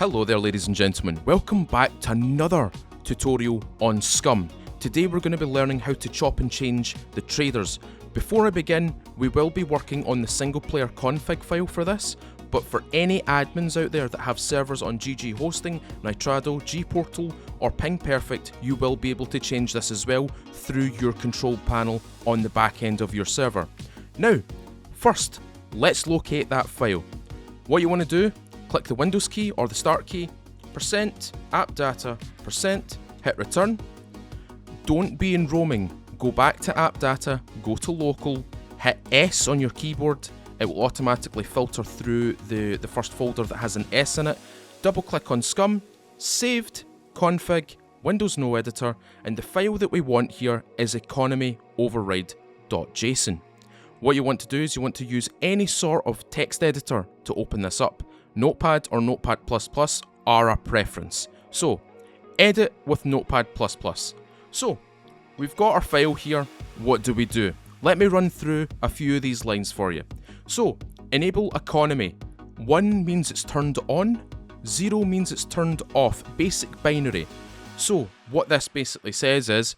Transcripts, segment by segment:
Hello there ladies and gentlemen, welcome back to another tutorial on SCUM. Today we're going to be learning how to chop and change the traders. Before I begin, we will be working on the single player config file for this, but for any admins out there that have servers on GG Hosting, Tradable, gPortal or PingPerfect, you will be able to change this as well through your control panel on the back end of your server. Now, first, let's locate that file. What you want to do, click the Windows key or the Start key, %appdata, hit return. Don't be in roaming, go back to appdata, go to local, hit S on your keyboard, it will automatically filter through the first folder that has an S in it, double click on SCUM, saved, config, Windows no editor, and the file that we want here is economy override.json. What you want to do is you want to use any sort of text editor to open this up. Notepad or Notepad++ are a preference. So, edit with Notepad++. So, we've got our file here, what do we do? Let me run through a few of these lines for you. So, enable economy. 1 means it's turned on, 0 means it's turned off, basic binary. So, what this basically says is,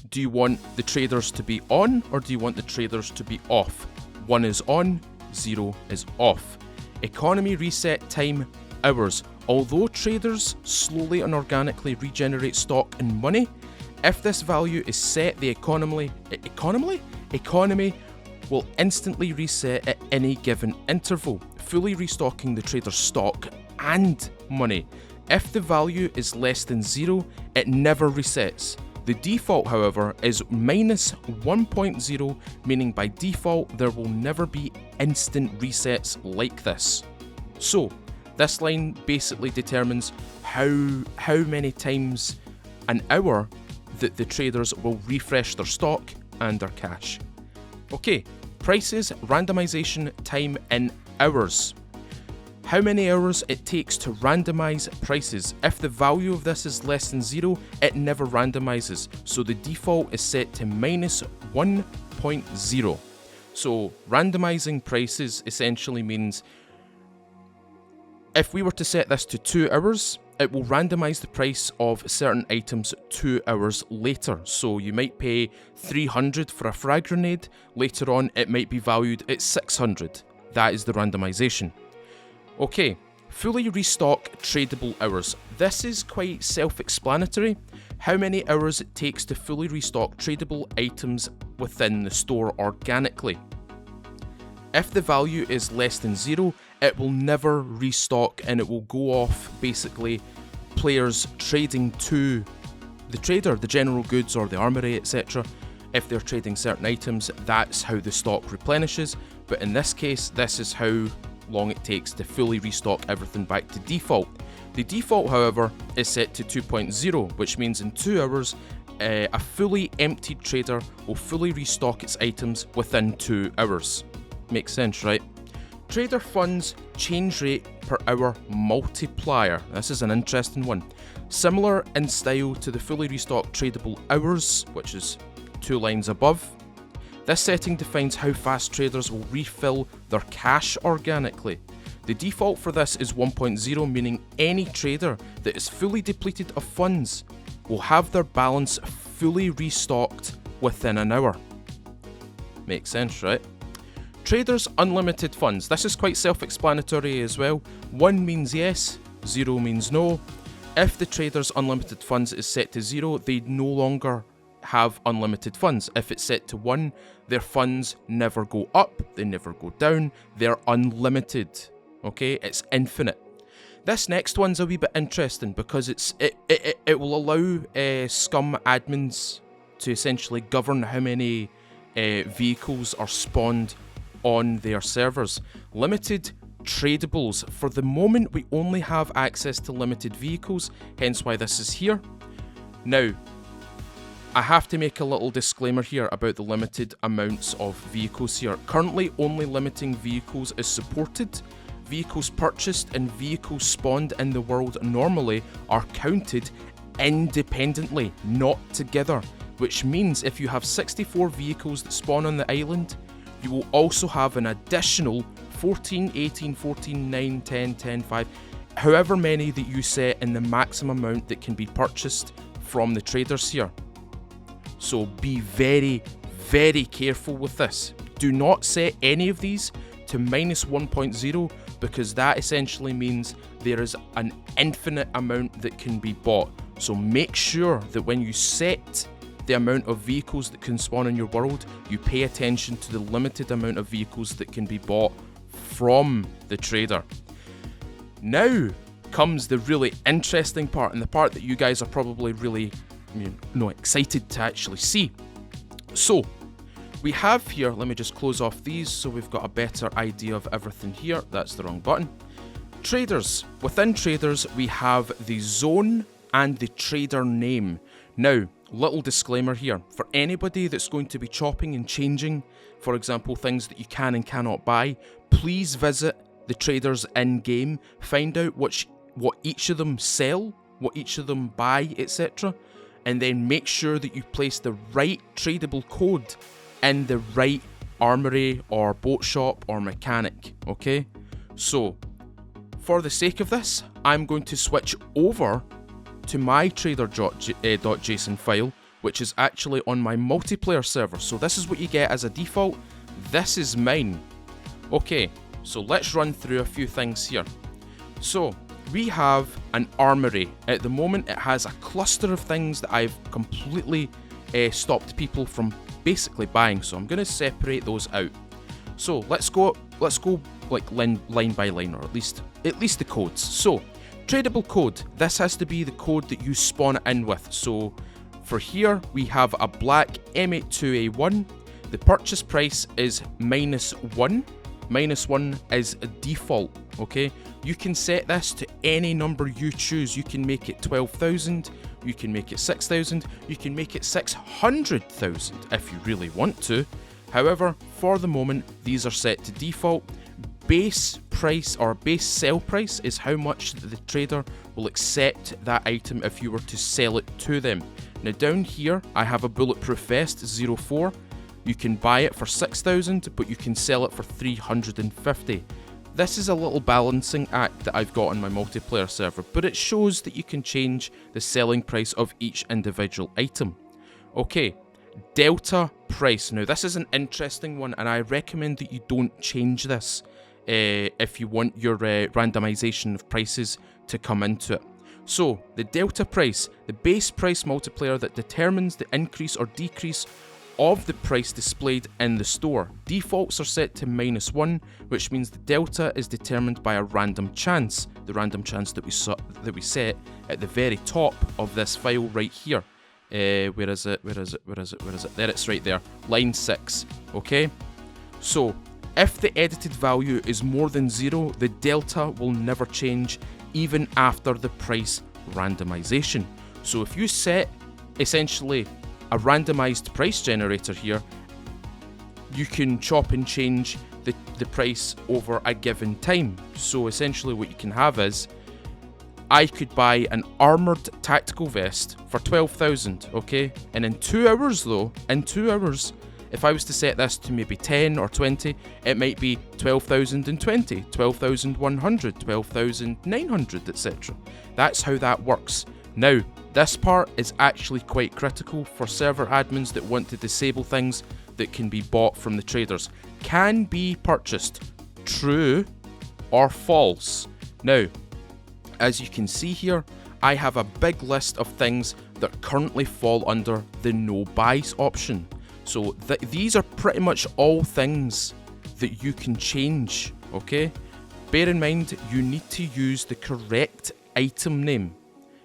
do you want the traders to be on or do you want the traders to be off? 1 is on, 0 is off. Economy reset time hours. Although traders slowly and organically regenerate stock and money, if this value is set, the economy will instantly reset at any given interval, fully restocking the trader's stock and money. If the value is less than 0, it never resets. The default, however, is minus 1.0, meaning by default there will never be instant resets like this. So, this line basically determines how many times an hour that the traders will refresh their stock and their cash. Okay, prices, randomization, time in hours. How many hours it takes to randomize prices. If the value of this is less than 0, it never randomizes. So the default is set to minus 1.0. So randomizing prices essentially means if we were to set this to 2 hours, it will randomize the price of certain items 2 hours later. So you might pay 300 for a frag grenade, later on it might be valued at 600. That is the randomization. Okay, fully restock tradable hours. This is quite self-explanatory. How many hours it takes to fully restock tradable items within the store organically. If the value is less than 0, it will never restock and it will go off basically players trading to the trader, the general goods or the armory, etc. If they're trading certain items, that's how the stock replenishes. But in this case, this is how long it takes to fully restock everything back to default. The default, however, is set to 2.0, which means in 2 hours, a fully emptied trader will fully restock its items within 2 hours. Makes sense, right? Trader funds change rate per hour multiplier. This is an interesting one. Similar in style to the fully restocked tradable hours, which is 2 lines above. This setting defines how fast traders will refill their cash organically. The default for this is 1.0, meaning any trader that is fully depleted of funds will have their balance fully restocked within an hour. Makes sense, right? Traders unlimited funds. This is quite self-explanatory as well. 1 means yes, 0 means no. If the trader's unlimited funds is set to 0, they no longer have unlimited funds. If it's set to 1, their funds never go up, they never go down, they're unlimited. Okay, it's infinite. This next one's a wee bit interesting because it will allow SCUM admins to essentially govern how many vehicles are spawned on their servers. Limited tradables. For the moment, we only have access to limited vehicles, hence why this is here. Now, I have to make a little disclaimer here about the limited amounts of vehicles here. Currently, only limiting vehicles is supported. Vehicles purchased and vehicles spawned in the world normally are counted independently, not together, which means if you have 64 vehicles that spawn on the island, you will also have an additional 14, 18, 14, 9, 10, 10, 5, however many that you set and the maximum amount that can be purchased from the traders here. So be very, very careful with this. Do not set any of these to minus 1.0 because that essentially means there is an infinite amount that can be bought. So make sure that when you set the amount of vehicles that can spawn in your world, you pay attention to the limited amount of vehicles that can be bought from the trader. Now comes the really interesting part, and the part that you guys are probably really excited to actually see. So we have here, let me just close off these so we've got a better idea of everything here. That's the wrong button. Traders. Within traders, we have the zone and the trader name. Now, little disclaimer here. For anybody that's going to be chopping and changing, for example, things that you can and cannot buy, please visit the traders in-game. Find out what each of them sell, what each of them buy, etc. And then make sure that you place the right tradable code in the right armory or boat shop or mechanic, okay? So, for the sake of this, I'm going to switch over to my trader.json file, which is actually on my multiplayer server. So this is what you get as a default. This is mine. Okay, so let's run through a few things here. So we have an armory. At the moment, it has a cluster of things that I've completely stopped people from basically buying. So I'm going to separate those out. So let's go like line by line, or at least the codes. So tradable code. This has to be the code that you spawn it in with. So for here, we have a black M82A1. The purchase price is -1. -1 is a default, okay? You can set this to any number you choose. You can make it 12,000, you can make it 6,000, you can make it 600,000 if you really want to. However, for the moment, these are set to default. Base price or base sell price is how much the trader will accept that item if you were to sell it to them. Now down here, I have a bulletproof vest 04. You can buy it for 6,000, but you can sell it for 350. This is a little balancing act that I've got on my multiplayer server, but it shows that you can change the selling price of each individual item. Okay, delta price. Now this is an interesting one, and I recommend that you don't change this if you want your randomization of prices to come into it. So the delta price, the base price multiplier that determines the increase or decrease of the price displayed in the store. Defaults are set to -1, which means the delta is determined by a random chance. The random chance that we set at the very top of this file right here. Where is it? There, it's right there. Line 6. Okay. So if the edited value is more than 0, the delta will never change even after the price randomization. So if you set essentially a randomized price generator here, you can chop and change the price over a given time. So essentially what you can have is, I could buy an armoured tactical vest for 12,000, okay? And in 2 hours though, if I was to set this to maybe 10 or 20, it might be 12,020, 12,100, 12,900, etc. That's how that works. Now, this part is actually quite critical for server admins that want to disable things that can be bought from the traders. Can be purchased, true or false. Now, as you can see here, I have a big list of things that currently fall under the no buys option. So these are pretty much all things that you can change, okay? Bear in mind, you need to use the correct item name.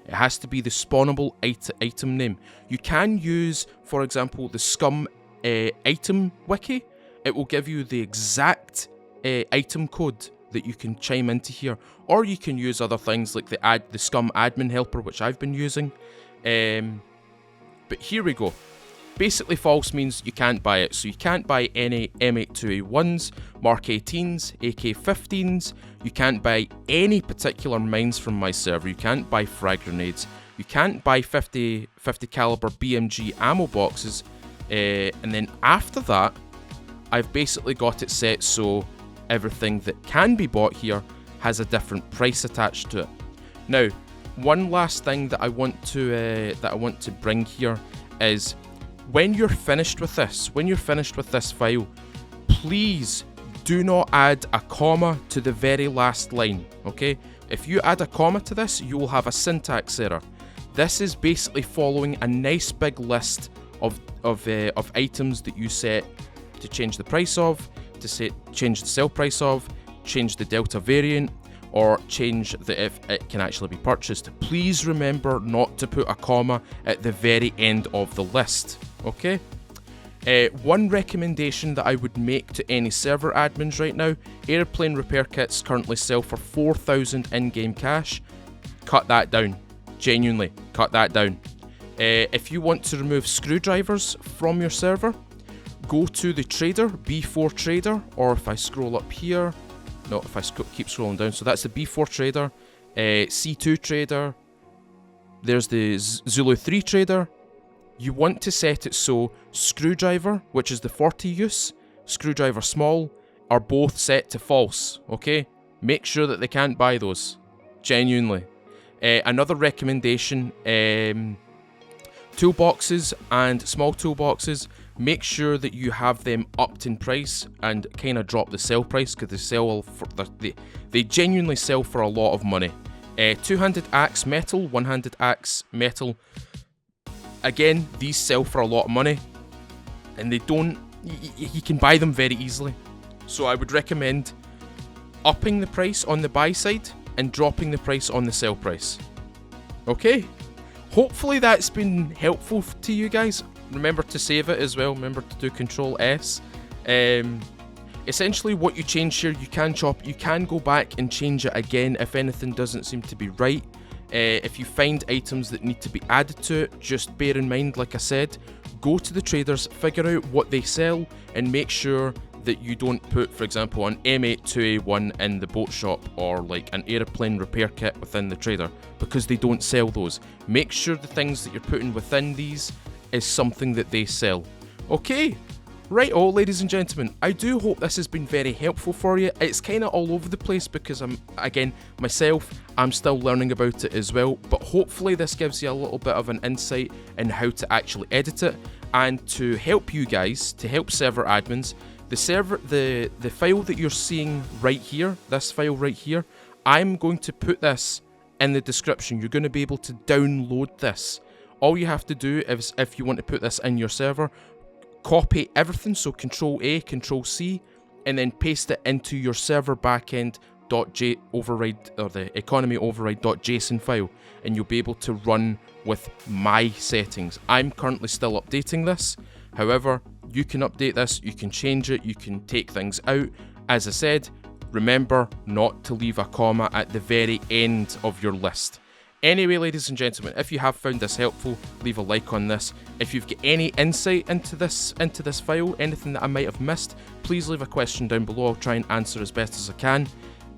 It has to be the spawnable item name. You can use, for example, the SCUM item wiki. It will give you the exact item code that you can chime into here, or you can use other things like the SCUM admin helper, which I've been using. But here we go. Basically, false means you can't buy it. So you can't buy any M82A1s, Mark 18s, AK-15s. You can't buy any particular mines from my server. You can't buy frag grenades. You can't buy 50 caliber BMG ammo boxes. And then after that, I've basically got it set so everything that can be bought here has a different price attached to it. Now, one last thing that I want to bring here is when you're finished with this file, please do not add a comma to the very last line, okay? If you add a comma to this, you will have a syntax error. This is basically following a nice big list of items that you set to change the price of, change the sell price of, change the delta variant, or change if it can actually be purchased. Please remember not to put a comma at the very end of the list, okay? One recommendation that I would make to any server admins right now, airplane repair kits currently sell for 4,000 in-game cash. Cut that down. Genuinely, cut that down. If you want to remove screwdrivers from your server, go to the trader, B4 trader, or if I scroll up here, no, if I keep scrolling down, so that's the B4 trader, C2 trader, there's the Zulu 3 trader. You want to set it so screwdriver, which is the 40 use, screwdriver small, are both set to false, okay? Make sure that they can't buy those, genuinely. Another recommendation, toolboxes and small toolboxes, make sure that you have them upped in price and kind of drop the sell price, because they genuinely sell for a lot of money. Two-handed axe metal, one-handed axe metal, again, these sell for a lot of money, and they don't, you can buy them very easily. So I would recommend upping the price on the buy side and dropping the price on the sell price. Okay, hopefully that's been helpful to you guys. Remember to save it as well, remember to do Control S. Essentially what you change here, you can go back and change it again if anything doesn't seem to be right. If you find items that need to be added to it, just bear in mind, like I said, go to the traders, figure out what they sell, and make sure that you don't put, for example, an M82A1 in the boat shop, or like an airplane repair kit within the trader, because they don't sell those. Make sure the things that you're putting within these is something that they sell. Okay, right-o, ladies and gentlemen, I do hope this has been very helpful for you. It's kind of all over the place because I'm still learning about it as well, but hopefully this gives you a little bit of an insight in how to actually edit it. And to help you guys, to help server admins, the file that you're seeing right here, this file right here, I'm going to put this in the description. You're going to be able to download this. All you have to do is, if you want to put this in your server, copy everything, so Control A, Control C, and then paste it into your server backend .override, or the economy override.json file, and you'll be able to run with my settings. I'm currently still updating this. However, you can update this, you can change it, you can take things out. As I said, remember not to leave a comma at the very end of your list. Anyway, ladies and gentlemen, if you have found this helpful, leave a like on this. If you've got any insight into this file, anything that I might have missed, please leave a question down below. I'll try and answer as best as I can.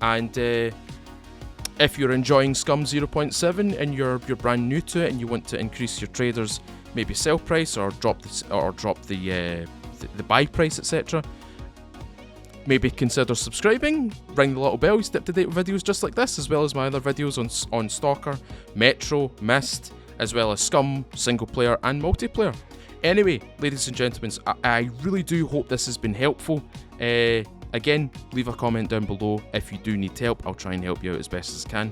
And if you're enjoying SCUM 0.7 and you're brand new to it and you want to increase your traders' maybe sell price, or drop the buy price, etc., maybe consider subscribing, ring the little bell, you stay up to date with videos just like this, as well as my other videos on Stalker, Metro, Mist, as well as SCUM, single player and multiplayer. Anyway, ladies and gentlemen, I really do hope this has been helpful. Again, leave a comment down below if you do need help. I'll try and help you out as best as I can.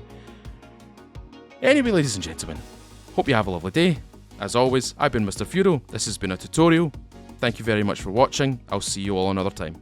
Anyway, ladies and gentlemen, hope you have a lovely day. As always, I've been Mr. Furo. This has been a tutorial. Thank you very much for watching. I'll see you all another time.